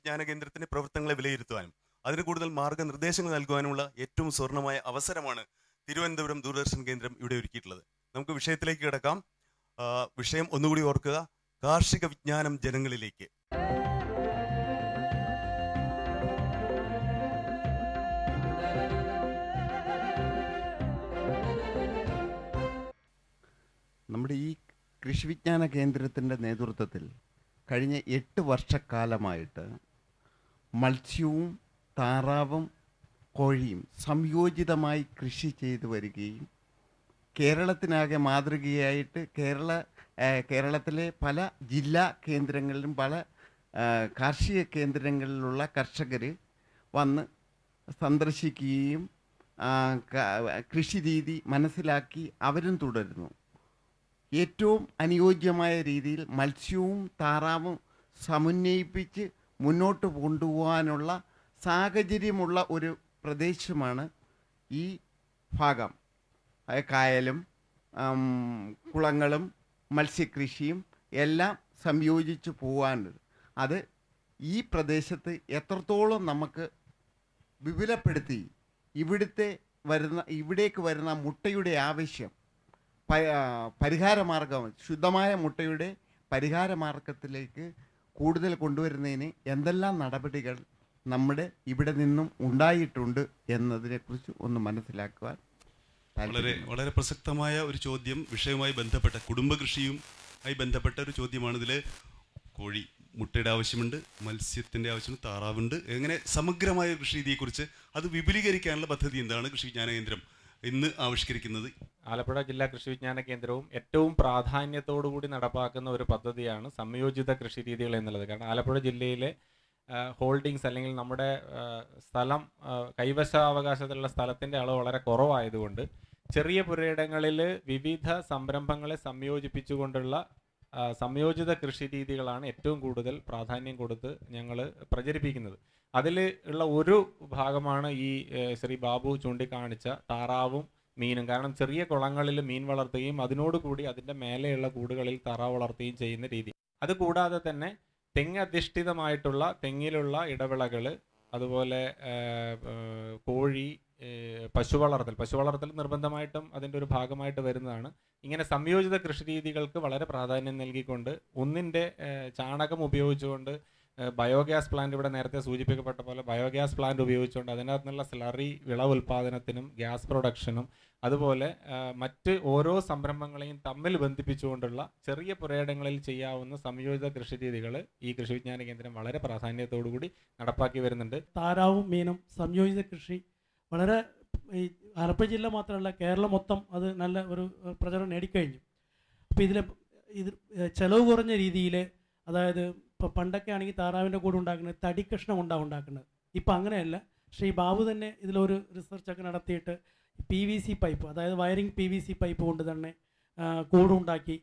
വിജ്ഞാന കേന്ദ്രത്തിന്റെ പ്രവർത്തനങ്ങളെ വിലയിരുത്തുവാനും അതിന് കൂടുതൽ മാർഗനിർദ്ദേശങ്ങൾ നൽകുവാനുമുള്ള ഏറ്റവും സുവർണമായ അവസരമാണ് തിരുവനന്തപുരം ദൂരദർശൻ കേന്ദ്രം ഇവിടെ ഒരുക്കിയിട്ടുള്ളത്. നമുക്ക് വിഷയത്തിലേക്ക് കിടക്കാം. വിഷയം ഒന്നുകൂടി ഓർക്കുക: കാർഷിക വിജ്ഞാനം ജനങ്ങളിലേക്ക്. നമ്മുടെ ഈ കൃഷി വിജ്ഞാന കേന്ദ്രത്തിൻ്റെ നേതൃത്വത്തിൽ കഴിഞ്ഞ 8 വർഷക്കാലമായിട്ട് മത്സ്യവും താറാവും കോഴിയും സംയോജിതമായി കൃഷി ചെയ്തു വരികയും കേരളത്തിനാകെ മാതൃകയായിട്ട് കേരളത്തിലെ പല ജില്ലാ കേന്ദ്രങ്ങളിലും പല കാർഷിക കേന്ദ്രങ്ങളിലുള്ള കർഷകർ വന്ന് സന്ദർശിക്കുകയും കൃഷി രീതി മനസ്സിലാക്കി അവരും തുടരുന്നു. ഏറ്റവും അനുയോജ്യമായ രീതിയിൽ മത്സ്യവും താറാവും സമന്വയിപ്പിച്ച് മുന്നോട്ട് കൊണ്ടുപോകാനുള്ള സാഹചര്യമുള്ള ഒരു പ്രദേശമാണ് ഈ ഭാഗം. കായലും കുളങ്ങളും മത്സ്യകൃഷിയും എല്ലാം സംയോജിച്ച് പോകാനുള്ളത്. അത് ഈ പ്രദേശത്ത് എത്രത്തോളം നമുക്ക് വിപുലപ്പെടുത്തി ഇവിടേക്ക് വരുന്ന മുട്ടയുടെ ആവശ്യം പരിഹാരമാർഗം, ശുദ്ധമായ മുട്ടയുടെ പരിഹാരമാർഗത്തിലേക്ക് കൂടുതൽ കൊണ്ടുവരുന്നതിന് എന്തെല്ലാം നടപടികൾ നമ്മുടെ ഇവിടെ നിന്നും ഉണ്ടായിട്ടുണ്ട് എന്നതിനെക്കുറിച്ച് ഒന്ന് മനസ്സിലാക്കുവാൻ. വളരെ പ്രസക്തമായ ഒരു ചോദ്യം, വിഷയവുമായി ബന്ധപ്പെട്ട കുടുംബകൃഷിയുമായി ബന്ധപ്പെട്ട ഒരു ചോദ്യമാണ്. ഇതിൽ കോഴി മുട്ടയുടെ ആവശ്യമുണ്ട്, മത്സ്യത്തിൻ്റെ ആവശ്യമുണ്ട്, താറാവുണ്ട്. എങ്ങനെ സമഗ്രമായ കൃഷി രീതിയെക്കുറിച്ച് അത് വിപുലീകരിക്കാനുള്ള പദ്ധതി എന്താണ് കൃഷി വിജ്ഞാന കേന്ദ്രം ഇന്ന് ആവിഷ്കരിക്കുന്നത്? ആലപ്പുഴ ജില്ലാ കൃഷി വിജ്ഞാന കേന്ദ്രവും ഏറ്റവും പ്രാധാന്യത്തോടുകൂടി നടപ്പാക്കുന്ന ഒരു പദ്ധതിയാണ് സംയോജിത കൃഷി രീതികൾ എന്നുള്ളത്. കാരണം ആലപ്പുഴ ജില്ലയിലെ ഹോൾഡിങ്സ് അല്ലെങ്കിൽ നമ്മുടെ സ്ഥലം, കൈവശാവകാശത്തിലുള്ള സ്ഥലത്തിൻ്റെ അളവ് വളരെ കുറവായതുകൊണ്ട് ചെറിയ പുരയിടങ്ങളിൽ വിവിധ സംരംഭങ്ങളെ സംയോജിപ്പിച്ചുകൊണ്ടുള്ള സംയോജിത കൃഷി രീതികളാണ് ഏറ്റവും കൂടുതൽ പ്രാധാന്യം കൊടുത്ത് ഞങ്ങൾ പ്രചരിപ്പിക്കുന്നത്. അതിൽ ഉള്ള ഒരു ഭാഗമാണ് ഈ ശ്രീ ബാബു ചൂണ്ടിക്കാണിച്ച താറാവും മീനും. കാരണം ചെറിയ കുളങ്ങളിൽ മീൻ വളർത്തുകയും അതിനോടുകൂടി അതിൻ്റെ മേലെയുള്ള കൂടുകളിൽ താറാവ് വളർത്തുകയും ചെയ്യുന്ന രീതി. അതുകൂടാതെ തന്നെ തെങ്ങ് അധിഷ്ഠിതമായിട്ടുള്ള തെങ്ങിലുള്ള ഇടവിളകൾ, അതുപോലെ കോഴി, പശു വളർത്തൽ നിർബന്ധമായിട്ടും അതിൻ്റെ ഒരു ഭാഗമായിട്ട് വരുന്നതാണ്. ഇങ്ങനെ സംയോജിത കൃഷി രീതികൾക്ക് വളരെ പ്രാധാന്യം നൽകിക്കൊണ്ട് ഒന്നിൻ്റെ ചാണകം ഉപയോഗിച്ചുകൊണ്ട് ബയോഗ്യാസ് പ്ലാന്റ്, ഇവിടെ നേരത്തെ സൂചിപ്പിക്കപ്പെട്ട പോലെ ബയോഗ്യാസ് പ്ലാന്റ് ഉപയോഗിച്ചുകൊണ്ട് അതിനകത്ത് നിന്നുള്ള സ്ലറി വിളവ് ഉൽപ്പാദനത്തിനും ഗ്യാസ് പ്രൊഡക്ഷനും അതുപോലെ മറ്റ് ഓരോ സംരംഭങ്ങളെയും തമ്മിൽ ബന്ധിപ്പിച്ചുകൊണ്ടുള്ള ചെറിയ പുരയിടങ്ങളിൽ ചെയ്യാവുന്ന സംയോജിത കൃഷി രീതികൾ ഈ കൃഷി വിജ്ഞാന കേന്ദ്രം വളരെ പ്രാധാന്യത്തോടുകൂടി നടപ്പാക്കി വരുന്നുണ്ട്. താറാവും മീനും സംയോജിത കൃഷി വളരെ ഈ ആലപ്പുഴ ജില്ല മാത്രമല്ല കേരളം മൊത്തം അത് നല്ല ഒരു പ്രചരണം നേടിക്കഴിഞ്ഞു. അപ്പോൾ ഇത് ചിലവ് കുറഞ്ഞ രീതിയിൽ, അതായത് ഇപ്പോൾ പണ്ടൊക്കെ ആണെങ്കിൽ താറാവിൻ്റെ കൂടെ ഉണ്ടാക്കുന്നത് തടി കഷ്ണം കൊണ്ടാണ് ഉണ്ടാക്കുന്നത്. ഇപ്പം അങ്ങനെയല്ല. ശ്രീ ബാബു തന്നെ ഇതിലൊരു റിസർച്ചൊക്കെ നടത്തിയിട്ട് PVC പൈപ്പ്, അതായത് വയറിംഗ് PVC പൈപ്പ് കൊണ്ട് തന്നെ കൂടുണ്ടാക്കി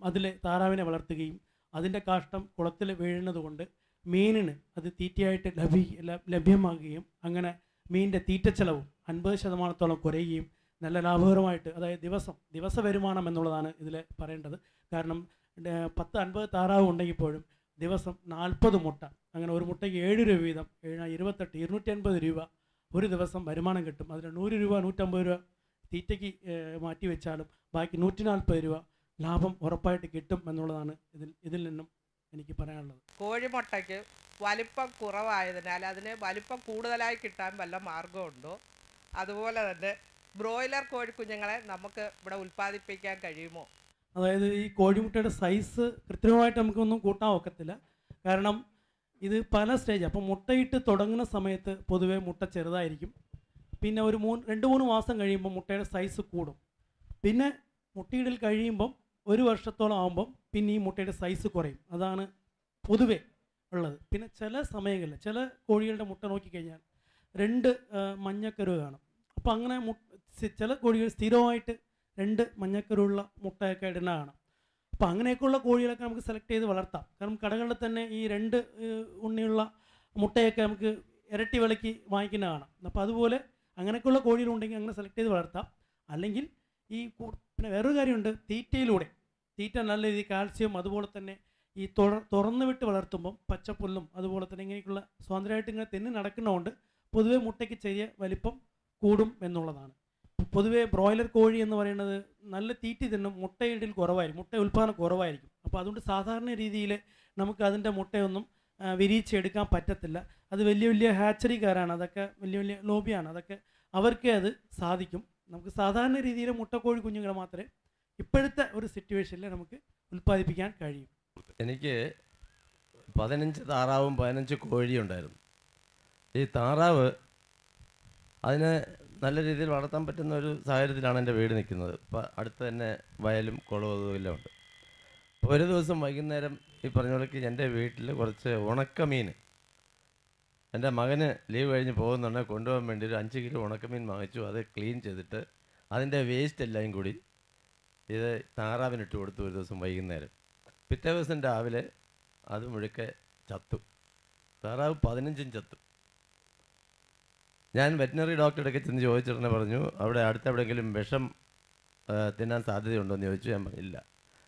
അതിൽ താറാവിനെ വളർത്തുകയും അതിൻ്റെ കാഷ്ടം കുളത്തിൽ വീഴുന്നത് കൊണ്ട് മീനിന് അത് തീറ്റയായിട്ട് ലഭ്യമാകുകയും അങ്ങനെ മീനിൻ്റെ തീറ്റച്ചെലവും 50% കുറയുകയും നല്ല ലാഭകരമായിട്ട്, അതായത് ദിവസ വരുമാനം എന്നുള്ളതാണ് ഇതിൽ പറയേണ്ടത്. കാരണം 10-50 താറാവ് ഉണ്ടെങ്കിൽ പോലും ദിവസം 40 മുട്ട, അങ്ങനെ ഒരു മുട്ടയ്ക്ക് 7 രൂപ വീതം 28 250 രൂപ ഒരു ദിവസം വരുമാനം കിട്ടും. അതിൽ 100 രൂപ 150 രൂപ തീറ്റയ്ക്ക് മാറ്റി വെച്ചാലും ബാക്കി 140 രൂപ ലാഭം ഉറപ്പായിട്ട് കിട്ടും എന്നുള്ളതാണ് ഇതിൽ നിന്നും എനിക്ക് പറയാനുള്ളത്. കോഴിമുട്ടയ്ക്ക് വലിപ്പം കുറവായതിനാൽ അതിന് വലിപ്പം കൂടുതലായി കിട്ടാൻ വല്ല മാർഗമുണ്ടോ? അതുപോലെ തന്നെ ബ്രോയിലർ കോഴിക്കുഞ്ഞുങ്ങളെ നമുക്ക് ഇവിടെ ഉൽപ്പാദിപ്പിക്കാൻ കഴിയുമോ? അതായത് ഈ കോഴിമുട്ടയുടെ സൈസ് കൃത്രിമമായിട്ട് നമുക്കൊന്നും കൂട്ടാൻ ഒക്കത്തില്ല. കാരണം ഇത് പല സ്റ്റേജ്. അപ്പം മുട്ടയിട്ട് തുടങ്ങുന്ന സമയത്ത് പൊതുവേ മുട്ട ചെറുതായിരിക്കും. പിന്നെ ഒരു 2-3 മാസം കഴിയുമ്പോൾ മുട്ടയുടെ സൈസ് കൂടും. പിന്നെ മുട്ടയിടൽ കഴിയുമ്പം 1 വർഷത്തോളം ആകുമ്പം പിന്നെ ഈ മുട്ടയുടെ സൈസ് കുറയും. അതാണ് പൊതുവേ ഉള്ളത്. പിന്നെ ചില സമയങ്ങളിൽ ചില കോഴികളുടെ മുട്ട നോക്കിക്കഴിഞ്ഞാൽ 2 മഞ്ഞക്കരു കാണും. അപ്പോൾ അങ്ങനെ ചില കോഴികൾ സ്ഥിരമായിട്ട് 2 മഞ്ഞക്കരുള്ള മുട്ടയൊക്കെ ഇടുന്ന കാണാം. അപ്പോൾ അങ്ങനെയൊക്കെയുള്ള കോഴികളൊക്കെ നമുക്ക് സെലക്ട് ചെയ്ത് വളർത്താം. കാരണം കടകളിൽ തന്നെ ഈ 2 ഉണ്ണിയുള്ള മുട്ടയൊക്കെ നമുക്ക് ഇരട്ടി വിലയ്ക്ക് വാങ്ങിക്കുന്ന കാണാം. അപ്പോൾ അതുപോലെ അങ്ങനെയൊക്കെയുള്ള കോഴികളുണ്ടെങ്കിൽ അങ്ങനെ സെലക്ട് ചെയ്ത് വളർത്താം. അല്ലെങ്കിൽ പിന്നെ വേറൊരു കാര്യമുണ്ട്, തീറ്റ നല്ല രീതിയിൽ കാൽസ്യം അതുപോലെ തന്നെ ഈ തുറന്നു വിട്ട് വളർത്തുമ്പം പച്ചപ്പുല്ലും അതുപോലെ തന്നെ ഇങ്ങനെയൊക്കെയുള്ള സ്വാതന്ത്ര്യമായിട്ട് ഇങ്ങനെ തെന്നി നടക്കുന്നതുകൊണ്ട് പൊതുവേ മുട്ടയ്ക്ക് ചെറിയ വലിപ്പം കൂടും എന്നുള്ളതാണ്. പൊതുവേ ബ്രോയിലർ കോഴി എന്ന് പറയുന്നത് നല്ല തീറ്റി തിന്നും, മുട്ടയിടൽ കുറവായിരിക്കും, മുട്ട ഉൽപ്പാദനം കുറവായിരിക്കും. അപ്പോൾ അതുകൊണ്ട് സാധാരണ രീതിയിൽ നമുക്ക് അതിൻ്റെ മുട്ടയൊന്നും വിരിയിച്ചെടുക്കാൻ പറ്റത്തില്ല. അത് വലിയ വലിയ ഹാച്ചറിക്കാരാണ്, അതൊക്കെ വലിയ വലിയ ലോബിയാണ്, അതൊക്കെ അവർക്കേ അത് സാധിക്കും. നമുക്ക് സാധാരണ രീതിയിൽ മുട്ടക്കോഴി കുഞ്ഞുങ്ങളെ മാത്രമേ ഇപ്പോഴത്തെ ഒരു സിറ്റുവേഷനിൽ നമുക്ക് ഉൽപ്പാദിപ്പിക്കാൻ കഴിയും. എനിക്ക് 15 താറാവും 15 കോഴിയും ഉണ്ടായിരുന്നു. ഈ താറാവ് അതിനെ നല്ല രീതിയിൽ വളർത്താൻ പറ്റുന്ന ഒരു സാഹചര്യത്തിലാണ് എൻ്റെ വീട് നിൽക്കുന്നത്. ഇപ്പം അടുത്ത് തന്നെ വയലും കുളവും എല്ലാം ഉണ്ട്. അപ്പോൾ ഒരു ദിവസം വൈകുന്നേരം ഈ പറഞ്ഞ പോലെക്ക് എൻ്റെ വീട്ടിൽ കുറച്ച് ഉണക്കമീൻ എൻ്റെ മകന് ലീവ് കഴിഞ്ഞ് പോകുന്നുണ്ടെങ്കിൽ കൊണ്ടുപോകാൻ വേണ്ടി ഒരു 5 കിലോ ഉണക്കമീൻ വാങ്ങിച്ചു. അത് ക്ലീൻ ചെയ്തിട്ട് അതിൻ്റെ വേസ്റ്റ് എല്ലാം കൂടി ഇത് താറാവിനിട്ട് കൊടുത്തു ഒരു ദിവസം വൈകുന്നേരം. പിറ്റേ ദിവസം രാവിലെ അത് മുഴുക്കെ ചത്തു. താറാവ് 15 ചത്തു. ഞാൻ വെറ്റിനറി ഡോക്ടറുടെ ഒക്കെ ചെന്ന് ചോദിച്ചിട്ടുണ്ടെ പറഞ്ഞു, അവിടെ അടുത്തെവിടെയെങ്കിലും വിഷം തിന്നാൻ സാധ്യതയുണ്ടോ എന്ന് ചോദിച്ചു. ഞാൻ പറഞ്ഞില്ല.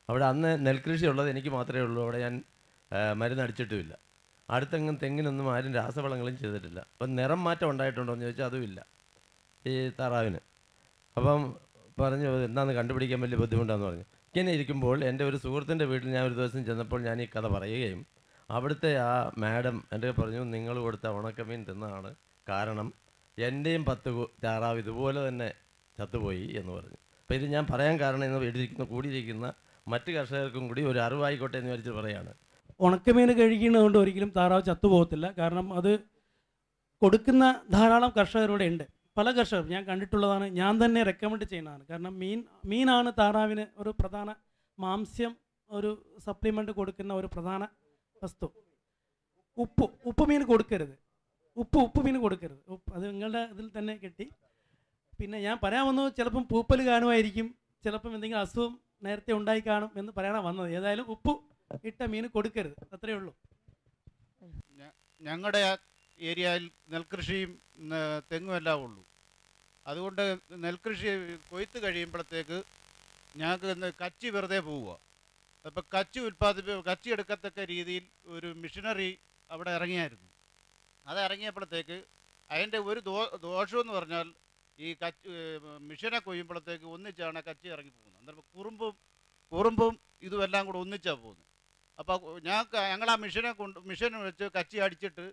അവിടെ അന്ന് നെൽകൃഷി ഉള്ളത് എനിക്ക് മാത്രമേ ഉള്ളൂ. അവിടെ ഞാൻ മരുന്നടിച്ചിട്ടുമില്ല. അടുത്തെങ്ങും തെങ്ങിനൊന്നും ആരും രാസവളങ്ങളും ചെയ്തിട്ടില്ല. അപ്പം നിറം മാറ്റം ഉണ്ടായിട്ടുണ്ടോ എന്ന് ചോദിച്ചാൽ അതുമില്ല ഈ താറാവിന്. അപ്പം പറഞ്ഞു എന്താണെന്ന് കണ്ടുപിടിക്കാൻ വലിയ ബുദ്ധിമുട്ടാണെന്ന് പറഞ്ഞു. ഇങ്ങനെ ഇരിക്കുമ്പോൾ എൻ്റെ ഒരു സുഹൃത്തിൻ്റെ വീട്ടിൽ ഞാൻ ഒരു ദിവസം ചെന്നപ്പോൾ ഞാൻ ഈ കഥ പറയുകയും അവിടുത്തെ ആ മാഡം എൻ്റെ പറഞ്ഞു, നിങ്ങൾ കൊടുത്ത ഉണക്കമീൻ തിന്നതാണ് കാരണം എൻ്റെയും 10 താറാവ് ഇതുപോലെ തന്നെ ചത്തുപോയി എന്ന് പറഞ്ഞു. അപ്പോൾ ഇത് ഞാൻ പറയാൻ കാരണം ഇന്ന് കൂടിയിരിക്കുന്ന മറ്റ് കർഷകർക്കും കൂടി ഒരു അറിവായിക്കോട്ടെ എന്ന് വിചാരിച്ച് പറയാണ്. ഉണക്കമീൻ കഴിക്കുന്നതുകൊണ്ട് ഒരിക്കലും താറാവ് ചത്തുപോകത്തില്ല. കാരണം അത് കൊടുക്കുന്ന ധാരാളം കർഷകരുടെ ഉണ്ട്. പല കർഷകരും ഞാൻ കണ്ടിട്ടുള്ളതാണ്, ഞാൻ തന്നെ റെക്കമെൻഡ് ചെയ്യുന്നതാണ്. കാരണം മീനാണ് താറാവിന് ഒരു പ്രധാന മാംസ്യം, ഒരു സപ്ലിമെൻ്റ് കൊടുക്കുന്ന ഒരു പ്രധാന വസ്തു. ഉപ്പ് മീൻ കൊടുക്കരുത്, ഉപ്പ് മീൻ കൊടുക്കരുത്. അത് നിങ്ങളുടെ ഇതിൽ തന്നെ കിട്ടി. പിന്നെ ഞാൻ പറയാൻ വന്നത് ചിലപ്പം പൂപ്പൽ കാണുമായിരിക്കും, ചിലപ്പം എന്തെങ്കിലും അസുഖം നേരത്തെ ഉണ്ടായി കാണും എന്ന് പറയാനാണ് വന്നത്. ഏതായാലും ഉപ്പ് ഇട്ട മീൻ കൊടുക്കരുത്, അത്രയേ ഉള്ളൂ. ഞങ്ങളുടെ ഏരിയയിൽ നെൽകൃഷിയും തെങ്ങും എല്ലാം ഉള്ളൂ. അതുകൊണ്ട് നെൽകൃഷി കൊയ്ത്ത് കഴിയുമ്പോഴത്തേക്ക് ഞങ്ങൾക്ക് കച്ചി വെറുതെ പോവുക. അപ്പോൾ കച്ചി എടുക്കത്തക്ക രീതിയിൽ ഒരു മിഷനറി അവിടെ ഇറങ്ങിയായിരുന്നു. അത് ഇറങ്ങിയപ്പോഴത്തേക്ക് അതിൻ്റെ ഒരു ദോഷമെന്ന് പറഞ്ഞാൽ ഈ മിഷനെ കൊയ്യുമ്പോഴത്തേക്ക് ഒന്നിച്ചാണ് കച്ചി ഇറങ്ങി പോകുന്നത്. അന്നേരം കുറുമ്പും ഇതുമെല്ലാം കൂടെ ഒന്നിച്ചാണ് പോകുന്നത്. അപ്പോൾ ഞങ്ങൾ ആ മിഷൻ വെച്ച് കച്ചി അടിച്ചിട്ട്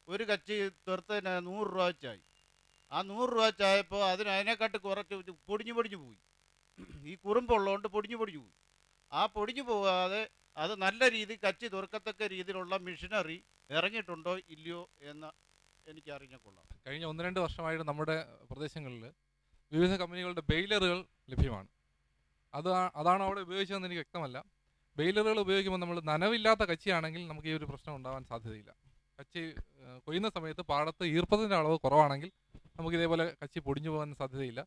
ഒരു കച്ചി തീർത്തതിന് 100 രൂപ വെച്ചായി. ആ 100 രൂപ വെച്ചായപ്പോൾ അതിനെക്കാട്ട് കുറച്ച് പൊടിഞ്ഞു പോയി. ഈ കുറുമ്പുള്ളതുകൊണ്ട് പൊടിഞ്ഞു പോയി. ആ പൊടിഞ്ഞു പോകാതെ അത് നല്ല രീതിയിൽ കച്ചി തുറക്കത്തക്ക രീതിയിലുള്ള മിഷനറി ഇറങ്ങിയിട്ടുണ്ടോ ഇല്ലയോ എന്ന് എനിക്ക് അറിഞ്ഞാൽ കൊള്ളാം. കഴിഞ്ഞ 1-2 വർഷമായിട്ട് നമ്മുടെ പ്രദേശങ്ങളിൽ വിവിധ കമ്പനികളുടെ ബെയിലറുകൾ ലഭ്യമാണ്. അതാണ് അവിടെ ഉപയോഗിച്ചതെന്ന് എനിക്ക് വ്യക്തമല്ല. ബെയിലറുകൾ ഉപയോഗിക്കുമ്പോൾ നമ്മൾ നനവില്ലാത്ത കച്ചിയാണെങ്കിൽ നമുക്ക് ഈ ഒരു പ്രശ്നം ഉണ്ടാകാൻ സാധ്യതയില്ല. കച്ചി കൊയ്യുന്ന സമയത്ത് പാടത്ത് ഈർപ്പത്തിൻ്റെ അളവ് കുറവാണെങ്കിൽ നമുക്ക് ഇതേപോലെ കച്ചി പൊടിഞ്ഞു പോകാൻ സാധ്യതയില്ല.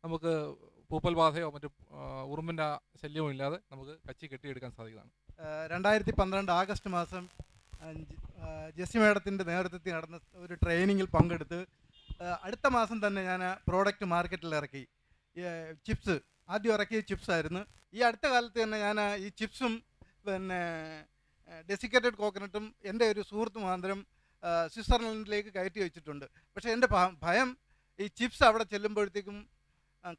നമുക്ക് പൂപ്പൽ ബാധയോ മറ്റു ഉറുമ്പിൻ്റെ ശല്യമോ ഇല്ലാതെ നമുക്ക് കച്ചി കെട്ടിയെടുക്കാൻ സാധിക്കുന്നതാണ്. 2012 ആഗസ്റ്റ് മാസം ജെസ്സി മേഡത്തിൻ്റെ നേതൃത്വത്തിൽ നടന്ന ഒരു ട്രെയിനിങ്ങിൽ പങ്കെടുത്ത് അടുത്ത മാസം തന്നെ ഞാൻ പ്രോഡക്റ്റ് മാർക്കറ്റിൽ ഇറക്കി. ചിപ്സ് ആദ്യം ഇറക്കിയ ചിപ്സ് ആയിരുന്നു. ഈ അടുത്ത കാലത്ത് തന്നെ ഞാൻ ഈ ചിപ്സും പിന്നെ ഡെസിക്കേറ്റഡ് കോക്കനട്ടും എൻ്റെ ഒരു സുഹൃത്ത് മുഖാന്തരം സ്വിറ്റ്സർലൻഡിലേക്ക് കയറ്റി വെച്ചിട്ടുണ്ട്. പക്ഷേ എൻ്റെ ഭയം ഈ ചിപ്സ് അവിടെ ചെല്ലുമ്പോഴത്തേക്കും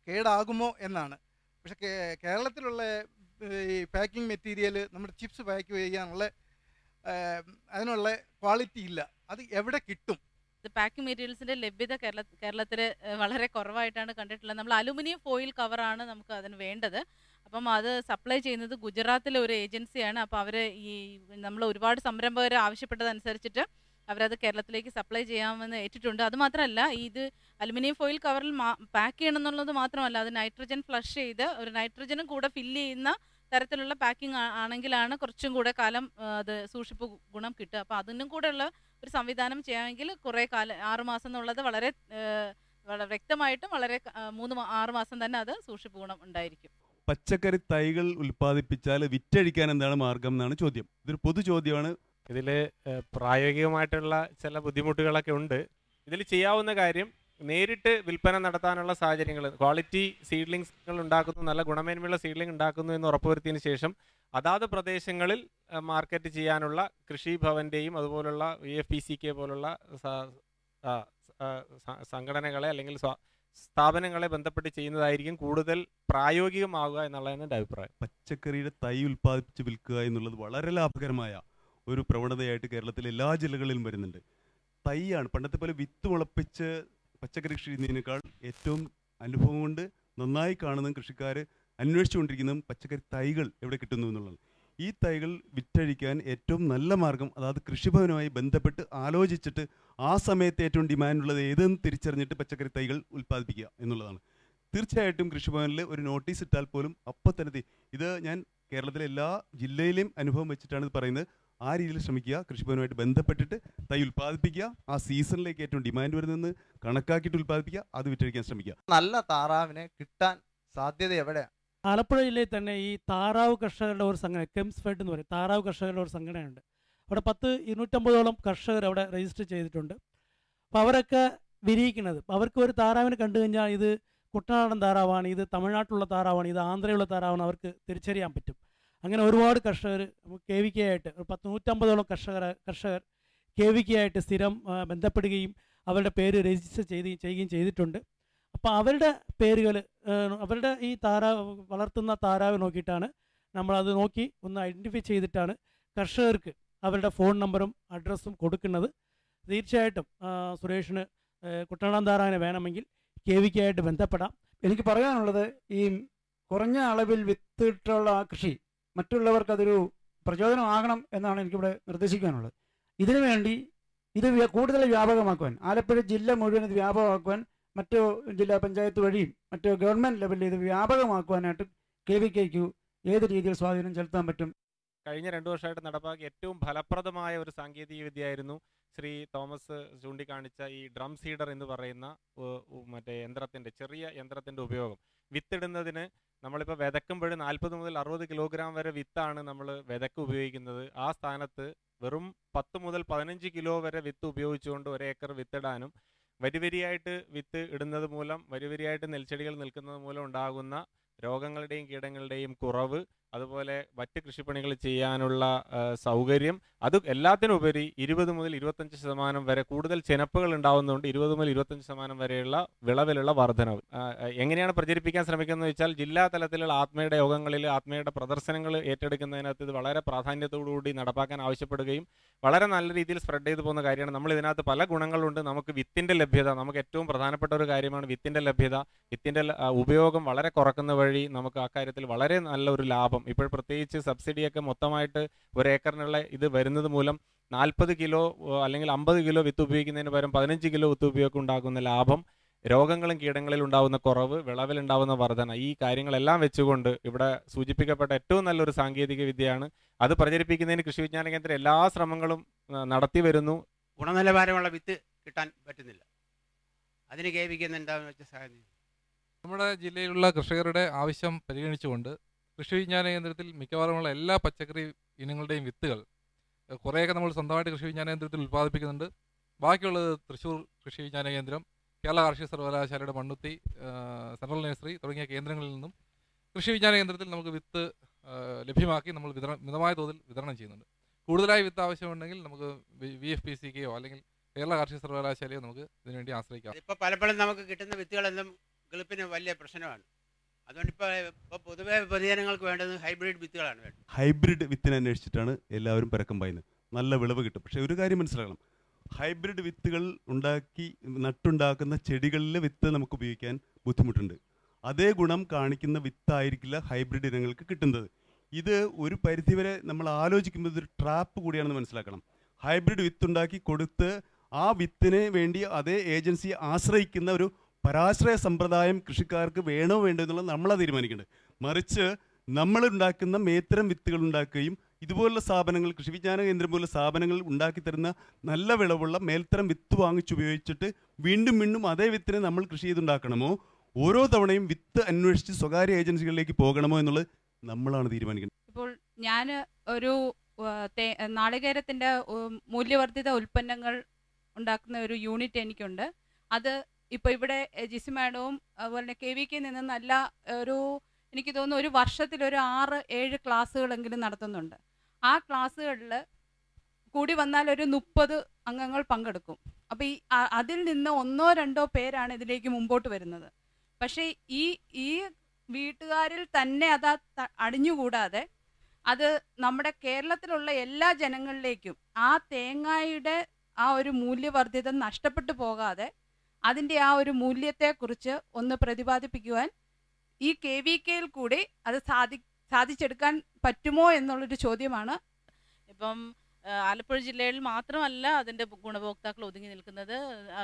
കേടാകുമോ എന്നാണ്. പക്ഷേ കേരളത്തിലുള്ള ഈ പാക്കിംഗ് മെറ്റീരിയൽ നമ്മുടെ ചിപ്സ് പാക്ക് ചെയ്യാനുള്ള അതിനുള്ള ക്വാളിറ്റി ഇല്ല. അത് എവിടെ കിട്ടും? പാക്കിംഗ് മെറ്റീരിയൽസിൻ്റെ ലഭ്യത കേരളത്തിൽ വളരെ കുറവായിട്ടാണ് കണ്ടിട്ടുള്ളത്. നമ്മൾ അലുമിനിയം ഫോയിൽ കവറാണ് നമുക്ക് അതിന് വേണ്ടത്. അപ്പം അത് സപ്ലൈ ചെയ്യുന്നത് ഗുജറാത്തിലെ ഒരു ഏജൻസിയാണ്. അപ്പോൾ അവർ ഈ നമ്മൾ ഒരുപാട് സംരംഭകർ ആവശ്യപ്പെട്ടതനുസരിച്ചിട്ട് അവരത് കേരളത്തിലേക്ക് സപ്ലൈ ചെയ്യാമെന്ന് ഏറ്റിട്ടുണ്ട്. അതുമാത്രമല്ല, ഇത് അലുമിനിയം ഫോയിൽ കവറിൽ പാക്ക് ചെയ്യണം എന്നുള്ളത് മാത്രമല്ല, അത് നൈട്രജൻ ഫ്ലഷ് ചെയ്ത് ഒരു നൈട്രജനും കൂടെ ഫില്ല് ചെയ്യുന്ന തരത്തിലുള്ള പാക്കിംഗ് ആണെങ്കിലാണ് കുറച്ചും കൂടെ കാലം അത് സൂക്ഷിപ്പ് ഗുണം കിട്ടുക. അപ്പോൾ അതിനും കൂടെയുള്ള ഒരു സംവിധാനം ചെയ്യാമെങ്കിൽ കുറേ കാലം 6 മാസം എന്നുള്ളത് വളരെ വ്യക്തമായിട്ടും വളരെ 3-6 മാസം തന്നെ അത് സൂക്ഷിപ്പ് ഗുണം ഉണ്ടായിരിക്കും. പച്ചക്കറി തൈകൾ ഉൽപ്പാദിപ്പിച്ചാൽ വിറ്റഴിക്കാൻ എന്താണ് മാർഗം എന്നാണ് ചോദ്യം. ഇതൊരു പൊതു ചോദ്യമാണ്. ഇതിൽ പ്രായോഗികമായിട്ടുള്ള ചില ബുദ്ധിമുട്ടുകളൊക്കെ ഉണ്ട്. ഇതിൽ ചെയ്യാവുന്ന കാര്യം നേരിട്ട് വിൽപ്പന നടത്താനുള്ള സാഹചര്യങ്ങൾ, ക്വാളിറ്റി സീഡ്ലിങ്സുകൾ ഉണ്ടാക്കുന്നു, നല്ല ഗുണമേന്മയുള്ള സീഡ്ലിംഗ് ഉണ്ടാക്കുന്നു എന്ന് ഉറപ്പുവരുത്തിയതിന് ശേഷം അതാത് പ്രദേശങ്ങളിൽ മാർക്കറ്റ് ചെയ്യാനുള്ള കൃഷിഭവൻ്റെയും അതുപോലുള്ള VFPCK പോലുള്ള സംഘടനകളെ അല്ലെങ്കിൽ സ്ഥാപനങ്ങളെ ബന്ധപ്പെട്ട് ചെയ്യുന്നതായിരിക്കും കൂടുതൽ പ്രായോഗികമാവുക എന്നുള്ളതാണ് എൻ്റെ അഭിപ്രായം. പച്ചക്കറിയുടെ തൈ ഉൽപ്പാദിപ്പിച്ച് വിൽക്കുക എന്നുള്ളത് വളരെ ലാഭകരമായ ഒരു പ്രവണതയായിട്ട് കേരളത്തിലെ എല്ലാ ജില്ലകളിലും വരുന്നുണ്ട്. തൈയാണ് പണ്ടത്തെ പോലെ വിത്ത് മുളപ്പിച്ച് പച്ചക്കറി കൃഷി ചെയ്യുന്നതിനേക്കാൾ ഏറ്റവും അനുഭവം കൊണ്ട് നന്നായി കാണുന്നതും കൃഷിക്കാർ അന്വേഷിച്ചുകൊണ്ടിരിക്കുന്നതും പച്ചക്കറി തൈകൾ എവിടെ കിട്ടുന്നു എന്നുള്ളതാണ്. ഈ തൈകൾ വിറ്റഴിക്കാൻ ഏറ്റവും നല്ല മാർഗം അതായത് കൃഷിഭവനുമായി ബന്ധപ്പെട്ട് ആലോചിച്ചിട്ട് ആ സമയത്ത് ഏറ്റവും ഡിമാൻഡുള്ളത് ഏതെന്ന് തിരിച്ചറിഞ്ഞിട്ട് പച്ചക്കറി തൈകൾ ഉൽപ്പാദിപ്പിക്കുക എന്നുള്ളതാണ്. തീർച്ചയായിട്ടും കൃഷിഭവനിൽ ഒരു നോട്ടീസ് ഇട്ടാൽ പോലും അപ്പം തന്നെ ഇത് ഞാൻ കേരളത്തിലെ എല്ലാ ജില്ലയിലെയും അനുഭവം വെച്ചിട്ടാണ് ഇത് പറയുന്നത്. ആ രീതിയിൽ ശ്രമിക്കുക, കൃഷിഭവനുമായിട്ട് ബന്ധപ്പെട്ടിട്ട് തൈ ഉൽപ്പാദിപ്പിക്കുക, ആ സീസണിലേക്ക് ഏറ്റവും ഡിമാൻഡ് വരുന്നതെന്ന് കണക്കാക്കിയിട്ട് ഉൽപ്പാദിപ്പിക്കുക, അത് വിറ്റഴിക്കാൻ ശ്രമിക്കുക. നല്ല താറാവിനെ കിട്ടാൻ സാധ്യത എവിടെയാണ്? ആലപ്പുഴ ജില്ലയിൽ തന്നെ ഈ താറാവ് കർഷകരുടെ ഒരു സംഘടന, കെംസ്ഫെഡ് എന്ന് പറയും, താറാവ് കർഷകരുടെ ഒരു സംഘടനയുണ്ട്. അവിടെ 250-250ഓളം കർഷകർ അവിടെ രജിസ്റ്റർ ചെയ്തിട്ടുണ്ട്. അപ്പോൾ അവരൊക്കെ വിരിയിക്കുന്നത്, അവർക്ക് ഒരു താറാവിനെ കണ്ടു കഴിഞ്ഞാൽ ഇത് കുട്ടനാടൻ താറാവാണ്, ഇത് തമിഴ്നാട്ടിലുള്ള താറാവാണ്, ഇത് ആന്ധ്രയുള്ള താറാവാണ് അവർക്ക് തിരിച്ചറിയാൻ പറ്റും. അങ്ങനെ ഒരുപാട് കർഷകർ KVK ആയിട്ട് 150-150ഓളം കർഷകർ KVK ആയിട്ട് സ്ഥിരം ബന്ധപ്പെടുകയും അവരുടെ പേര് രജിസ്റ്റർ ചെയ്യുകയും ചെയ്തിട്ടുണ്ട്. അപ്പോൾ അവരുടെ പേരുകൾ, അവരുടെ ഈ വളർത്തുന്ന താറാവ് നോക്കിയിട്ടാണ് നമ്മളത് നോക്കി ഒന്ന് ഐഡൻറ്റിഫൈ ചെയ്തിട്ടാണ് കർഷകർക്ക് അവരുടെ ഫോൺ നമ്പറും അഡ്രസ്സും കൊടുക്കുന്നത്. തീർച്ചയായിട്ടും സുരേഷിന് കുട്ടനാടൻ താറാവിനെ വേണമെങ്കിൽ KVK ആയിട്ട് ബന്ധപ്പെടാം. എനിക്ക് പറയാനുള്ളത്, ഈ കുറഞ്ഞ അളവിൽ വിത്തിട്ടുള്ള കൃഷി മറ്റുള്ളവർക്ക് അതൊരു പ്രചോദനമാകണം എന്നാണ് എനിക്കിവിടെ നിർദ്ദേശിക്കാനുള്ളത്. ഇതിനുവേണ്ടി ഇത് കൂടുതൽ വ്യാപകമാക്കുവാൻ, ആലപ്പുഴ ജില്ല മുഴുവൻ ഇത് വ്യാപകമാക്കുവാൻ, മറ്റു ജില്ലാ പഞ്ചായത്ത് വഴിയും മറ്റു ഗവൺമെൻറ് ലെവലിൽ ഇത് വ്യാപകമാക്കുവാനായിട്ട് KVKയ്ക്ക് ഏത് രീതിയിൽ സ്വാധീനം ചെലുത്താൻ പറ്റും? കഴിഞ്ഞ 2 വർഷമായിട്ട് നടപ്പാക്കിയ ഏറ്റവും ഫലപ്രദമായ ഒരു സാങ്കേതിക വിദ്യയായിരുന്നു ശ്രീ തോമസ് ചൂണ്ടിക്കാണിച്ച ഈ ഡ്രം സീഡർ എന്ന് പറയുന്ന മറ്റേ ചെറിയ യന്ത്രത്തിൻ്റെ ഉപയോഗം. വിത്തിടുന്നതിന് നമ്മളിപ്പോൾ വിതക്കുമ്പോൾ 40 മുതൽ 60 കിലോഗ്രാം വരെ വിത്താണ് നമ്മൾ വിതക്ക് ഉപയോഗിക്കുന്നത്. ആ സ്ഥാനത്ത് വെറും 10 മുതൽ 15 കിലോ വരെ വിത്ത് ഉപയോഗിച്ചുകൊണ്ട് 1 ഏക്കർ വിത്തിടാനും വരിവരിയായിട്ട് വിത്ത് ഇടുന്നത് മൂലം, വരിവരിയായിട്ട് നെൽച്ചെടികൾ നിൽക്കുന്നത് മൂലം ഉണ്ടാകുന്ന രോഗങ്ങളുടെയും കീടങ്ങളുടെയും കുറവ്, അതുപോലെ മറ്റ് കൃഷിപ്പണികൾ ചെയ്യാനുള്ള സൗകര്യം, അത് എല്ലാത്തിനുപരി 20 മുതൽ 25% വരെ കൂടുതൽ ചെനപ്പുകൾ ഉണ്ടാകുന്നതുകൊണ്ട് 20 മുതൽ 25% വരെയുള്ള വിളവിലുള്ള വർധനവ് എങ്ങനെയാണ് പ്രചരിപ്പിക്കാൻ ശ്രമിക്കുന്നത് വെച്ചാൽ, ജില്ലാ തലത്തിലുള്ള ആത്മയുടെ യോഗങ്ങളിൽ ആത്മയുടെ പ്രദർശനങ്ങൾ ഏറ്റെടുക്കുന്നതിനകത്ത് ഇത് വളരെ പ്രാധാന്യത്തോടുകൂടി നടപ്പാക്കാൻ ആവശ്യപ്പെടുകയും വളരെ നല്ല രീതിയിൽ സ്പ്രെഡ് ചെയ്തു പോകുന്ന കാര്യമാണ്. നമ്മൾ ഇതിനകത്ത് പല ഗുണങ്ങളുണ്ട്. നമുക്ക് വിത്തിൻ്റെ ലഭ്യത, നമുക്ക് ഏറ്റവും പ്രധാനപ്പെട്ട ഒരു കാര്യമാണ് വിത്തിൻ്റെ ലഭ്യത. വിത്തിൻ്റെ ഉപയോഗം വളരെ കുറക്കുന്ന വഴി നമുക്ക് അക്കാര്യത്തിൽ വളരെ നല്ലൊരു ലാഭം, ഇപ്പോൾ പ്രത്യേകിച്ച് സബ്സിഡിയൊക്കെ മൊത്തമായിട്ട് 1 ഏക്കറിനുള്ള ഇത് വരുന്നത് മൂലം 40 കിലോ അല്ലെങ്കിൽ 50 കിലോ വിത്ത് ഉപയോഗിക്കുന്നതിന് പകരം 15 കിലോ വിത്ത് ഉപയോഗം ഉണ്ടാകുന്ന ലാഭം, രോഗങ്ങളും കീടങ്ങളിൽ ഉണ്ടാകുന്ന കുറവ്, വിളവിലുണ്ടാകുന്ന വർധന, ഈ കാര്യങ്ങളെല്ലാം വെച്ചുകൊണ്ട് ഇവിടെ സൂചിപ്പിക്കപ്പെട്ട ഏറ്റവും നല്ലൊരു സാങ്കേതിക വിദ്യയാണ്. അത് പ്രചരിപ്പിക്കുന്നതിന് കൃഷി വിജ്ഞാന കേന്ദ്രം എല്ലാ ശ്രമങ്ങളും നടത്തി വരുന്നു. ഗുണനിലവാരമുള്ള വിത്ത് കിട്ടാൻ പറ്റുന്നില്ല. അതിന് KVK എന്താണെന്ന് വെച്ചാൽ സഹായം. നമ്മുടെ ജില്ലയിലുള്ള കർഷകരുടെ ആവശ്യം പരിഗണിച്ചുകൊണ്ട് കൃഷി വിജ്ഞാന കേന്ദ്രത്തിൽ മിക്കവാറുമുള്ള എല്ലാ പച്ചക്കറി ഇനങ്ങളുടെയും വിത്തുകൾ കുറേയൊക്കെ നമ്മൾ സ്വന്തമായിട്ട് കൃഷി വിജ്ഞാന കേന്ദ്രത്തിൽ ഉൽപ്പാദിപ്പിക്കുന്നുണ്ട്. ബാക്കിയുള്ളത് തൃശ്ശൂർ കൃഷി വിജ്ഞാന കേന്ദ്രം, കേരള കാർഷിക സർവകലാശാലയുടെ മണ്ണുത്തി, സെൻട്രൽ നഴ്സറി തുടങ്ങിയ കേന്ദ്രങ്ങളിൽ നിന്നും കൃഷി വിജ്ഞാന കേന്ദ്രത്തിൽ നമുക്ക് വിത്ത് ലഭ്യമാക്കി നമ്മൾ മിതമായ തോതിൽ വിതരണം ചെയ്യുന്നുണ്ട്. കൂടുതലായി വിത്ത് ആവശ്യമുണ്ടെങ്കിൽ നമുക്ക് VFPCKയോ അല്ലെങ്കിൽ കേരള കാർഷിക സർവകലാശാലയോ നമുക്ക് ഇതിനുവേണ്ടി ആശ്രയിക്കാം. ഇപ്പോൾ പലപ്പോഴും നമുക്ക് കിട്ടുന്ന വിത്തുകളെല്ലാം കിളിപ്പിന് വലിയ പ്രശ്നമാണ്. അതുകൊണ്ട് ഇപ്പോൾ പൊതുവെ പൊതുജനങ്ങൾക്ക് വേണ്ടത് ഹൈബ്രിഡ് വിത്തുകളാണ് വേണ്ടത്. ഹൈബ്രിഡ് വിത്തിനെ അന്വേഷിച്ചിട്ടാണ് എല്ലാവരും പരക്കം പായുന്നത്. നല്ല വിളവ് കിട്ടും. പക്ഷേ ഒരു കാര്യം മനസ്സിലാക്കണം, ഹൈബ്രിഡ് വിത്തുകൾ നട്ടുണ്ടാക്കുന്ന ചെടികളിലെ വിത്ത് നമുക്ക് ഉപയോഗിക്കാൻ ബുദ്ധിമുട്ടുണ്ട്. അതേ ഗുണം കാണിക്കുന്ന വിത്തായിരിക്കില്ല ഹൈബ്രിഡ് ഇനങ്ങൾക്ക് കിട്ടുന്നത്. ഇത് ഒരു പരിധിവരെ നമ്മൾ ആലോചിക്കുമ്പോൾ ഇതൊരു ട്രാപ്പ് കൂടിയാണെന്ന് മനസ്സിലാക്കണം. ഹൈബ്രിഡ് വിത്തുണ്ടാക്കി കൊടുത്ത് ആ വിത്തിനെ വേണ്ടി അതേ ഏജൻസിയെ ആശ്രയിക്കുന്ന ഒരു പരാശ്രയ സമ്പ്രദായം കൃഷിക്കാർക്ക് വേണോ വേണ്ടോ എന്നുള്ളത് നമ്മളാണ് തീരുമാനിക്കേണ്ടത്. മറിച്ച് നമ്മൾ ഉണ്ടാക്കുന്ന മേത്തരം വിത്തുകൾ ഉണ്ടാക്കുകയും ഇതുപോലുള്ള സ്ഥാപനങ്ങൾ, കൃഷി വിജ്ഞാന കേന്ദ്രം പോലുള്ള സ്ഥാപനങ്ങൾ ഉണ്ടാക്കി തരുന്ന നല്ല വിളവുള്ള മേൽത്തരം വിത്ത് വാങ്ങിച്ചുപയോഗിച്ചിട്ട് വീണ്ടും വീണ്ടും അതേ വിത്തിനെ നമ്മൾ കൃഷി ചെയ്തുണ്ടാക്കണമോ, ഓരോ തവണയും വിത്ത് അന്വേഷിച്ച് സ്വകാര്യ ഏജൻസികളിലേക്ക് പോകണമോ എന്നുള്ളത് നമ്മളാണ് തീരുമാനിക്കുന്നത്. ഇപ്പോൾ ഞാൻ ഒരു നാളികേരത്തിൻ്റെ മൂല്യവർദ്ധിത ഉൽപ്പന്നങ്ങൾ ഉണ്ടാക്കുന്ന ഒരു യൂണിറ്റ് എനിക്കുണ്ട്. അത് ഇപ്പോൾ ഇവിടെ ജിസി മാഡവും അതുപോലെ തന്നെ KVK നിന്ന് നല്ല ഒരു എനിക്ക് തോന്നുന്നു ഒരു വർഷത്തിലൊരു 6-7 ക്ലാസ്സുകളെങ്കിലും നടത്തുന്നുണ്ട്. ആ ക്ലാസ്സുകളിൽ കൂടി വന്നാൽ ഒരു 30 അംഗങ്ങൾ പങ്കെടുക്കും. അപ്പോൾ അതിൽ നിന്ന് 1-2 പേരാണ് ഇതിലേക്ക് മുമ്പോട്ട് വരുന്നത്. പക്ഷേ ഈ വീട്ടുകാരിൽ തന്നെ അത് അടിഞ്ഞുകൂടാതെ അത് നമ്മുടെ കേരളത്തിലുള്ള എല്ലാ ജനങ്ങളിലേക്കും ആ തേങ്ങയുടെ ആ ഒരു മൂല്യവർദ്ധിതം നഷ്ടപ്പെട്ടു പോകാതെ അതിൻ്റെ ആ ഒരു മൂല്യത്തെക്കുറിച്ച് ഒന്ന് പ്രതിപാദിപ്പിക്കുവാൻ ഈ KVKയിൽ കൂടി അത് സാധിച്ചെടുക്കാൻ പറ്റുമോ എന്നുള്ളൊരു ചോദ്യമാണ്. ഇപ്പം ആലപ്പുഴ ജില്ലയിൽ മാത്രമല്ല അതിൻ്റെ ഗുണഭോക്താക്കൾ ഒതുങ്ങി നിൽക്കുന്നത്.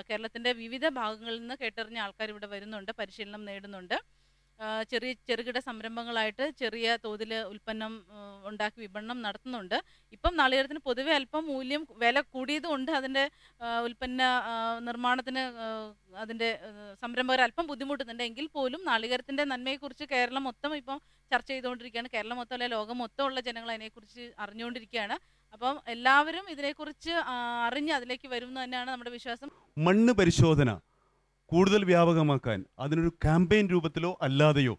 കേരളത്തിൻ്റെ വിവിധ ഭാഗങ്ങളിൽ നിന്ന് കേട്ടറിഞ്ഞ ആൾക്കാർ ഇവിടെ വരുന്നുണ്ട്, പരിശീലനം നേടുന്നുണ്ട്. ചെറുകിട സംരംഭങ്ങളായിട്ട് ചെറിയ തോതിൽ ഉൽപ്പന്നം ഉണ്ടാക്കി വിപണനം നടത്തുന്നുണ്ട്. ഇപ്പം നാളികേരത്തിന് പൊതുവെ അല്പം വില കൂടിയതുകൊണ്ട് അതിൻ്റെ ഉൽപ്പന്ന നിർമ്മാണത്തിന് അതിൻ്റെ സംരംഭകർ അല്പം ബുദ്ധിമുട്ടുന്നുണ്ട്. എങ്കിൽ പോലും നാളികേരത്തിൻ്റെ നന്മയെക്കുറിച്ച് കേരളം മൊത്തം ഇപ്പം ചർച്ച ചെയ്തുകൊണ്ടിരിക്കുകയാണ്. കേരളം മൊത്തം അല്ലെ ലോകം മൊത്തമുള്ള ജനങ്ങൾ അതിനെക്കുറിച്ച് അറിഞ്ഞുകൊണ്ടിരിക്കുകയാണ്. അപ്പം എല്ലാവരും ഇതിനെക്കുറിച്ച് അറിഞ്ഞ് അതിലേക്ക് വരും എന്ന് തന്നെയാണ് നമ്മുടെ വിശ്വാസം. മണ്ണ് പരിശോധന കൂടുതൽ വ്യാപകമാക്കാൻ അതിനൊരു ക്യാമ്പയിൻ രൂപത്തിലോ അല്ലാതെയോ